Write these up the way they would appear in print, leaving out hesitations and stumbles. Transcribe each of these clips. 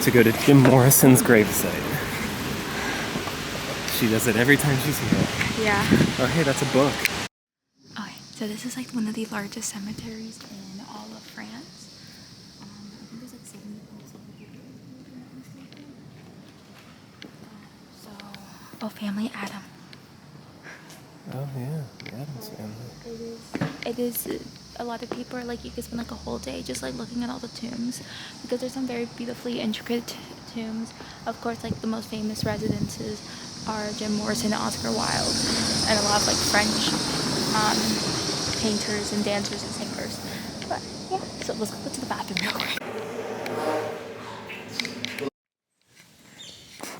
to go to Jim Morrison's gravesite. She does it every time she's here. Yeah. Oh, hey, that's a book. Okay, so this is like one of the largest cemeteries in all of France. I think there's like 70,000 people. So, oh, family Adam. Oh, yeah, the Adams family. It is. A lot of people are like, you could spend like a whole day just like looking at all the tombs, because there's some very beautifully intricate tombs. Of course, like the most famous residences are Jim Morrison and Oscar Wilde, and a lot of like French painters and dancers and singers. But yeah, so let's go to the bathroom real quick.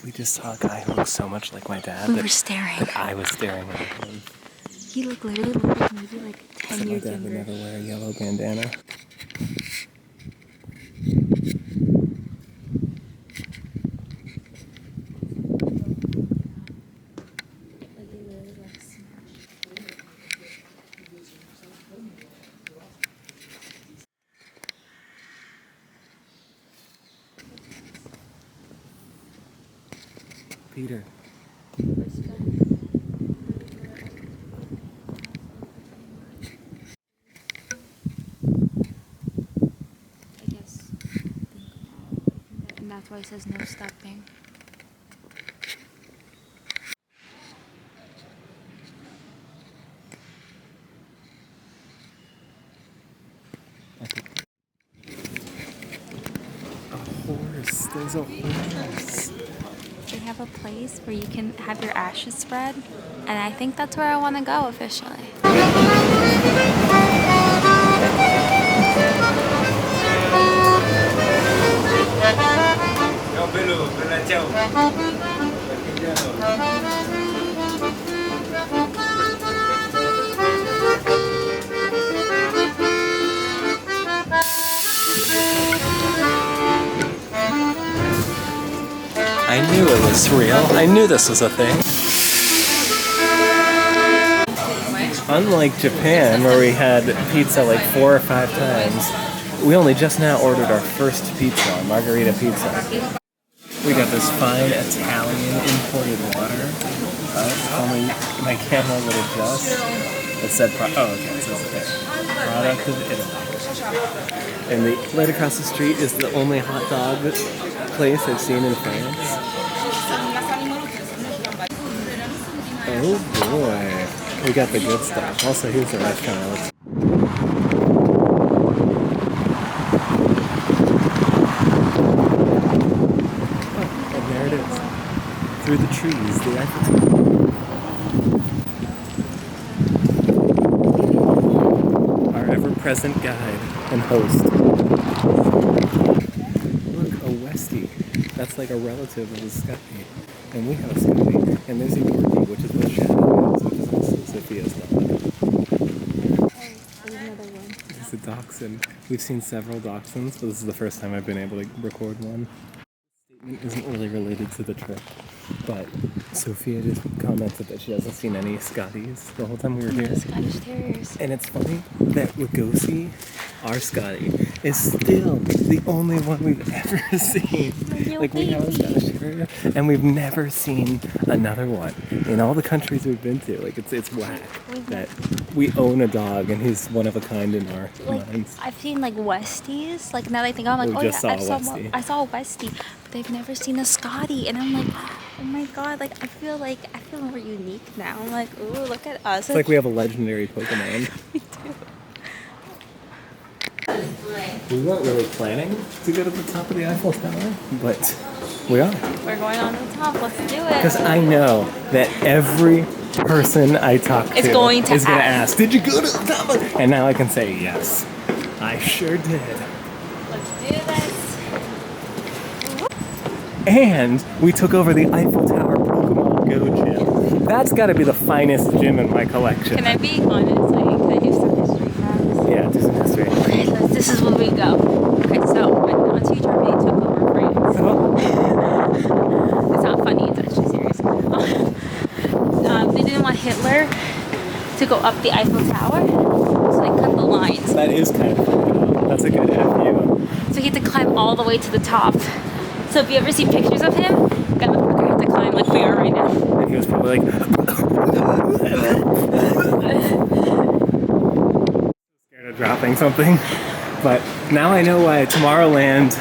We just saw a guy who looks so much like my dad We were staring. that I was staring at him. He like literally looked like maybe like 10 years My dad would younger. never wear a yellow bandana. Peter. And that's why it says no stopping. A horse. There's a horse. They have a place where you can have your ashes spread, and I think that's where I want to go officially. I knew it was real. I knew this was a thing. Unlike Japan, where we had pizza like 4 or 5 times, we only just now ordered our first pizza, margarita pizza. We got this fine Italian imported water. Only my camera would adjust. It said, oh, okay, it says okay. Product of Italy. And right across the street is the only hot dog place I've seen in France. Oh boy, we got the good stuff. Also, here's the restaurant. Oh, and there it is. Through the trees, the Eiffel Tower. Our ever-present guide and host. Look, a Westie. That's like a relative of a Scotty. And we have a Scotty. And there's a Yorkie, which is what Shadow is, which is also Sophia's dog. There's another one. It's a dachshund. We've seen several dachshunds, but this is the first time I've been able to record one. This statement isn't really related to the trip, but Sophia just commented that she hasn't seen any Scotties the whole time we were here. Scottish Terriers. And it's funny that Lugosi, our Scotty, is still the only one we've ever seen. Like, we have a Scottish Terrier, and we've never seen another one in all the countries we've been to. Like, it's whack that we own a dog, and he's one of a kind in our minds. I've seen like Westies. Like now that I think I'm like, We oh just yeah, saw a Westie. I saw a Westie, but they've never seen a Scotty, and I'm like, oh my god, like I feel more unique now. I'm like, ooh, look at us. It's like we have a legendary Pokemon. We do. We weren't really planning to go to the top of the Eiffel Tower, but we are. We're going on the top. Let's do it. Because I know that every person I talk to is going to ask, did you go to the top of it? And now I can say, yes, I sure did. Let's do this. And we took over the Eiffel Tower Pokemon Go gym. That's got to be the finest gym in my collection. Can I be honest? Like, can I do some history facts? Yeah, do some history. Okay, this is where we go. Okay, so when Nazi Germany took over France. It's not funny, it's actually serious. They didn't want Hitler to go up the Eiffel Tower, so they cut the lines. That is kind of funny. That's a good FU. So he had to climb all the way to the top So if you ever see pictures of him, that would have to climb like we are right now. And he was probably like scared of dropping something. But now I know why Tomorrowland,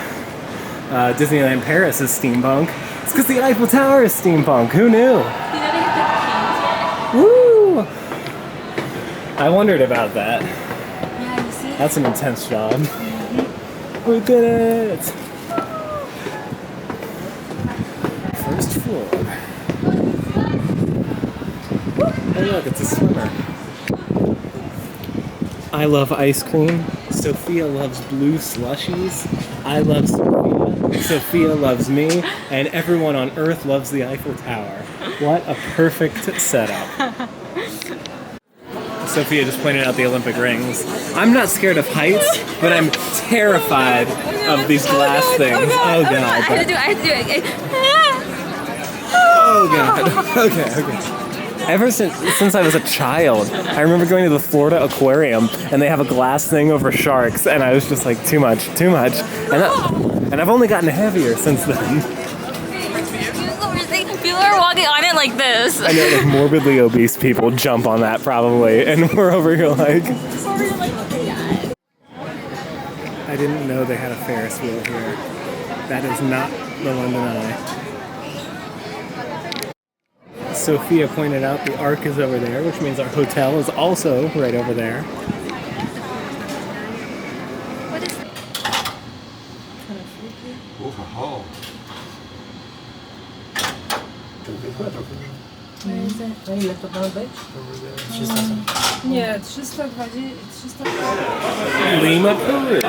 Disneyland Paris is steampunk. It's because the Eiffel Tower is steampunk. Who knew? You know they have Woo! I wondered about that. Yeah, you see? That's an intense job. We did it! First floor. Oh look, it's a swimmer. I love ice cream. Sophia loves blue slushies. I love Sophia. Sophia loves me. And everyone on Earth loves the Eiffel Tower. What a perfect setup. Sophia just pointed out the Olympic rings. I'm not scared of heights, but I'm terrified of these glass things. Oh god. I have to do it. Oh god. Okay. Ever since I was a child, I remember going to the Florida Aquarium, and they have a glass thing over sharks, and I was just like, too much. And I've only gotten heavier since then. People are walking on it like this. I know, like, morbidly obese people jump on that probably, and we're over here like... I didn't know they had a Ferris wheel here. That is not the London Eye. Sophia pointed out the Ark is over there, which means our hotel is also right over there. What is Where is it? No, you left it on the bench? It's just awesome. Yeah, it's just like Lima, Peru.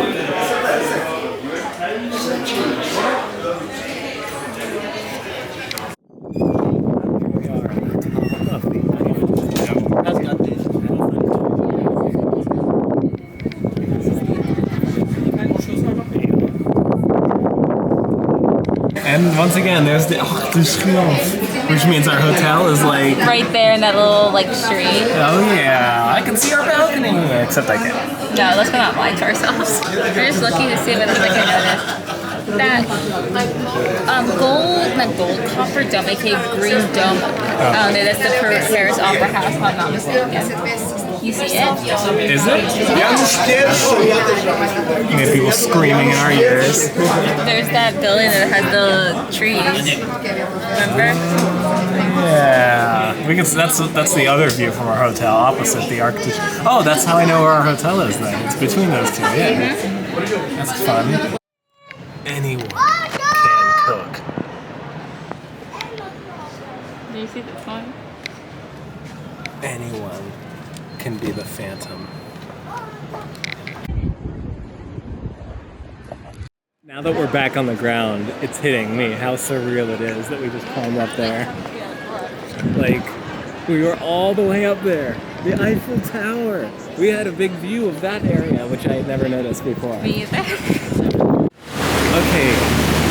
And once again, there's the Arc de Triomphe, which means our hotel is like... right there in that little like street. Oh yeah, I can see our balcony, except I can't. No, let's not lie to ourselves. We're just looking to see what else I can notice. That copper dome, aka green dome. That's the Paris Opera House, if I'm not mistaken. You see it? Is it? You get people screaming in our ears. There's that building that has the trees. Remember? Yeah. We can. That's the other view from our hotel, opposite the Arc de Triomphe. Oh, that's how I know where our hotel is then. It's between those two, yeah. That's fun. Anyone can cook. Do you see the phone? Anyone can be the Phantom. Now that we're back on the ground, it's hitting me how surreal it is that we just climbed up there. Like, we were all the way up there. The Eiffel Tower. We had a big view of that area, which I had never noticed before. Me either. Okay,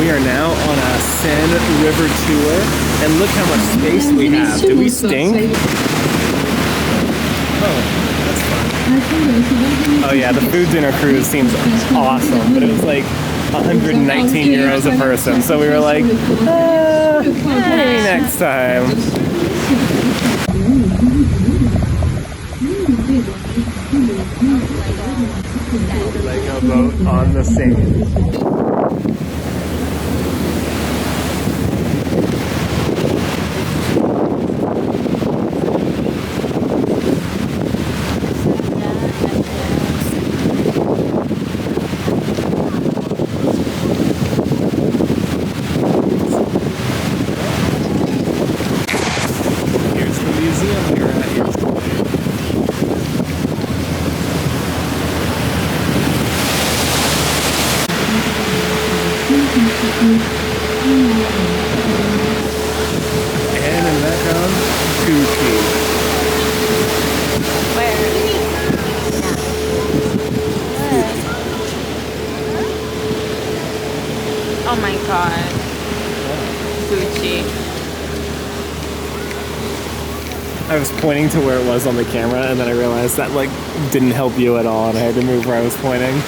we are now on a Seine River tour, and look how much space we have. Do we stink? Oh, that's fun. Oh yeah, the food dinner cruise seems awesome, but it was like 119 euros a person, so we were like, maybe next time. Lego boat on the Seine. And in the background, Gucci. Where? Oh my god. Gucci. I was pointing to where it was on the camera, and then I realized that like didn't help you at all, and I had to move where I was pointing.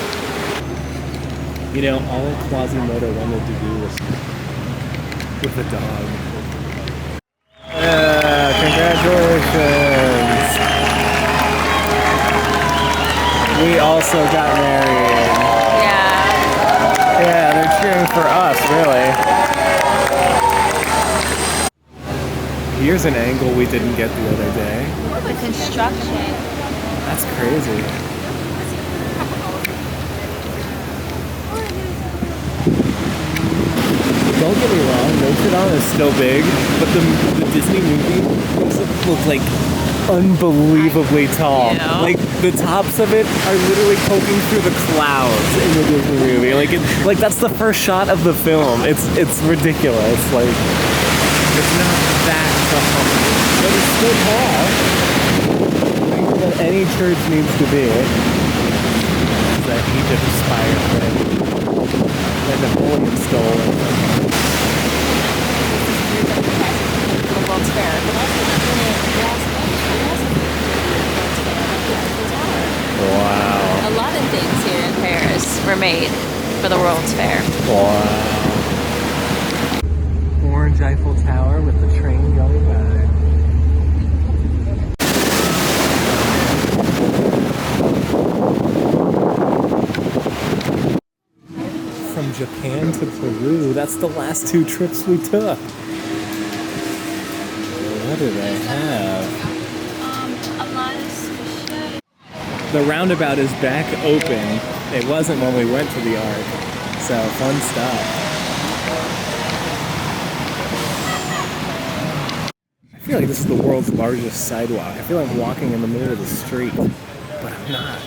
You know, all Quasimodo wanted to do was with a dog. Congratulations! We also got married. Yeah. Yeah, they're cheering for us, really. Here's an angle we didn't get the other day. The construction. That's crazy. Don't get me wrong, Notre Dame is still big, but the Disney movie makes it look like unbelievably tall. Yeah. Like the tops of it are literally poking through the clouds in the Disney movie. Like that's the first shot of the film. It's ridiculous. Like it's not that tall, but it's still tall. Bigger than any church needs to be. It's that Egypt-inspired thing that Napoleon stole. The World's Fair. Wow. A lot of things here in Paris were made for the World's Fair. Wow. Orange Eiffel Tower with the train going by. From Japan to Peru, that's the last 2 trips we took. What do they have? A lot of sushi. The roundabout is back open. It wasn't when we went to the Arc. So, fun stuff. I feel like this is the world's largest sidewalk. I feel like I'm walking in the middle of the street, but I'm not.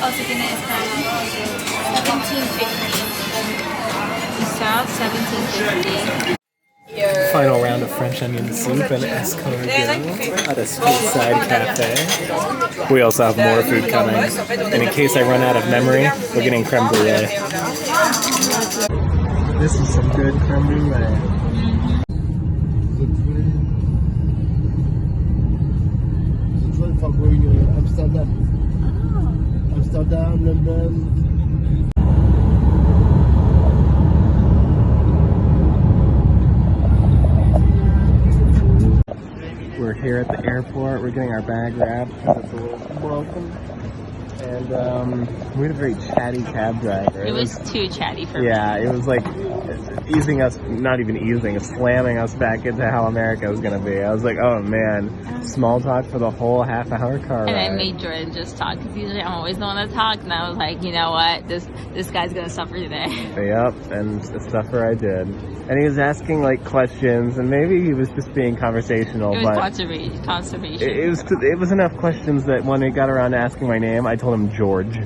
Also gonna start 1750. We start 1750. Final round of French onion soup and escargot at a seaside cafe. We also have more food coming. And in case I run out of memory, we're getting creme brulee. This is some good creme brulee. Amsterdam, London. We're here at the airport. We're getting our bag wrapped because it's a little broken. And we had a very chatty cab driver. It was too chatty for me. Yeah, it was like easing us, not even easing, slamming us back into how America was going to be. I was like, oh man, small talk for the whole half-hour car ride. And I made Jordan just talk because usually I'm always the one that talks. And I was like, you know what, this guy's going to suffer today. Yep, and suffer I did. And he was asking like questions, and maybe he was just being conversational. It was but conservation. It was enough questions that when it got around to asking my name, I told him George.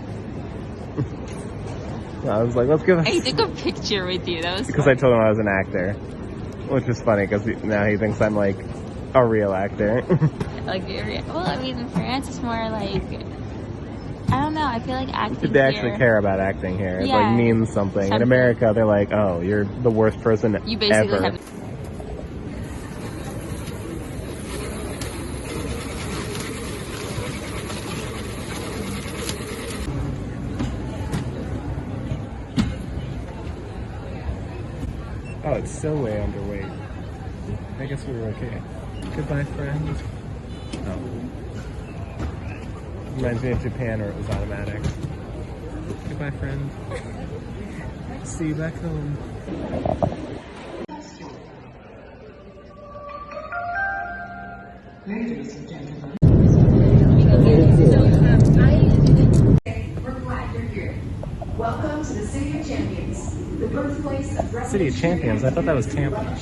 I was like, let's give us... I took a picture with you. That was because funny. I told him I was an actor, which is funny because now he thinks I'm like a real actor. Like, well, I mean, in France it's more like, I don't know. I feel like acting. They actually care about acting here. It like means something. In America, they're like, oh, you're the worst person you basically ever. have. Oh, it's still way underweight. I guess we were okay. Goodbye, friends. Oh. Reminds me of Japan where it was automatic. Goodbye, friends. See you back home. Ladies and gentlemen. We're glad you're here. Welcome to the City of Champions, the birthplace of City of Champions? I thought that was Tampa.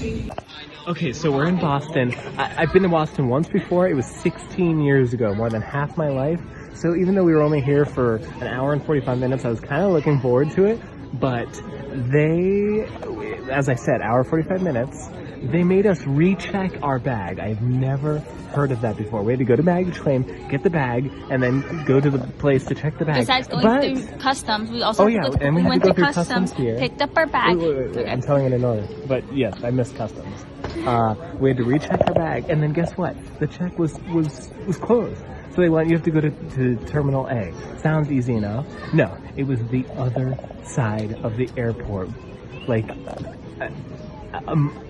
Okay, so we're in Boston. I've been to Boston once before. It was 16 years ago, more than half my life. So even though we were only here for an hour and 45 minutes, I was kind of looking forward to it. But they, as I said, hour 45 minutes, they made us recheck our bag. I've never heard of that before. We had to go to baggage claim, get the bag, and then go to the place to check the bag. Besides going through customs, we also and we went had to go to through customs here. Picked up our bag. Wait, I'm telling it in order. But yes, I missed customs. We had to recheck our bag, and then guess what? The check was closed. So they want you to go to Terminal A. Sounds easy enough. No, it was the other side of the airport. Like,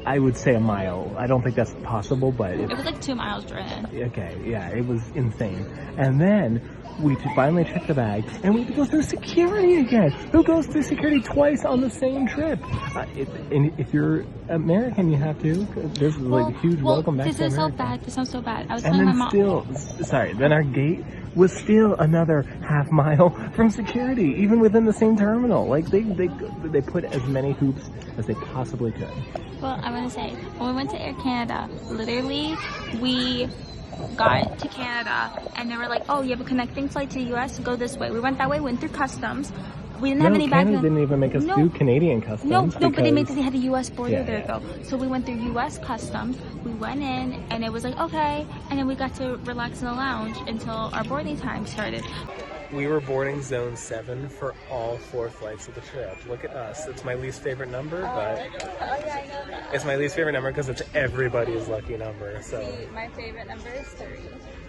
I would say a mile. I don't think that's possible, but... It was like 2 miles, Jordan. Okay, yeah, it was insane. And then we finally checked the bag, and we had to go through security again. Who goes through security twice on the same trip? And if you're American, you have to. There's like a huge welcome back to America. This is so bad. This sounds so bad. I was and telling then my mom. Then our gate was still another half mile from security, even within the same terminal. Like they put as many hoops as they possibly could. Well, I want to say, when we went to Air Canada, literally, we got to Canada, and they were like, oh, you have a connecting flight to the U.S., go this way. We went that way, went through customs. We didn't have any bags. Canada didn't even make us do Canadian customs. No, but they had a U.S. border there, though. So we went through U.S. customs, we went in, and it was like, okay, and then we got to relax in the lounge until our boarding time started. We were boarding zone 7 for all 4 flights of the trip. Look at us. It's my least favorite number, but it's my least favorite number because it's everybody's lucky number. So My favorite number is 3.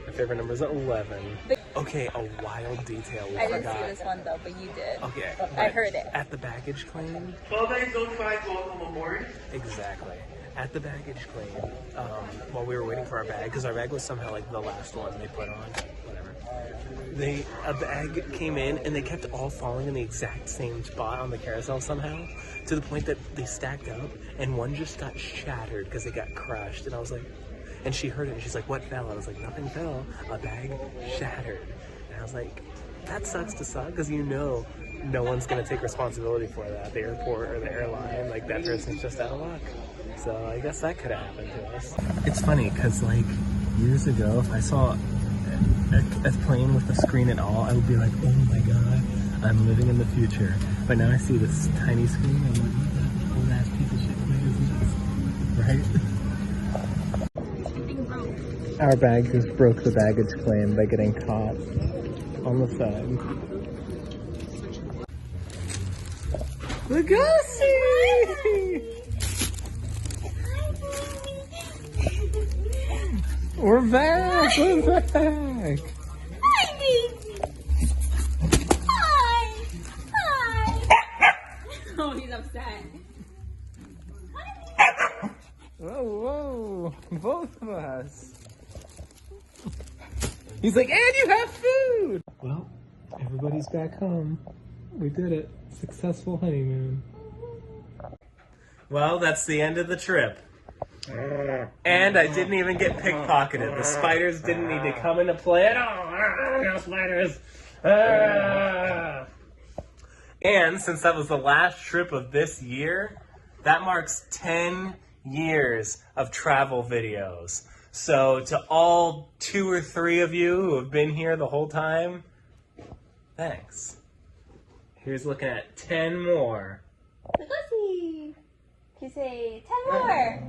my favorite number is 11. Okay, a wild detail we forgot. I didn't see this one though, but you did. Okay, I heard it. At the baggage claim. Well, then don't try to welcome aboard. Exactly. At the baggage claim, while we were waiting for our bag, because our bag was somehow like the last one they put on, whatever. A bag came in and they kept all falling in the exact same spot on the carousel somehow, to the point that they stacked up and one just got shattered because it got crushed. And I was like, and she heard it and she's like, what fell? I was like, nothing fell, a bag shattered. And I was like, that sucks to suck, because no one's gonna take responsibility for that. The airport or the airline, like that person's just out of luck. So I guess that could have happened to us. It's funny because like years ago, if I saw a plane with a screen at all, I would be like, oh my god, I'm living in the future. But now I see this tiny screen and I'm like, what that old ass piece of shit plane is this? Right? Our bag just broke the baggage claim by getting caught on the side. Lugosi! We're back! We're back! Hi, baby! Hi! Oh, he's upset. Whoa, both of us. He's like, and you have food! Well, everybody's back home. We did it. Successful honeymoon. Well, that's the end of the trip. And I didn't even get pickpocketed. The spiders didn't need to come into play at all. No spiders. And since that was the last trip of this year, that marks 10 years of travel videos. So to all 2 or 3 of you who have been here the whole time, thanks. Here's looking at 10 more. Lugosi! Can you say 10 more?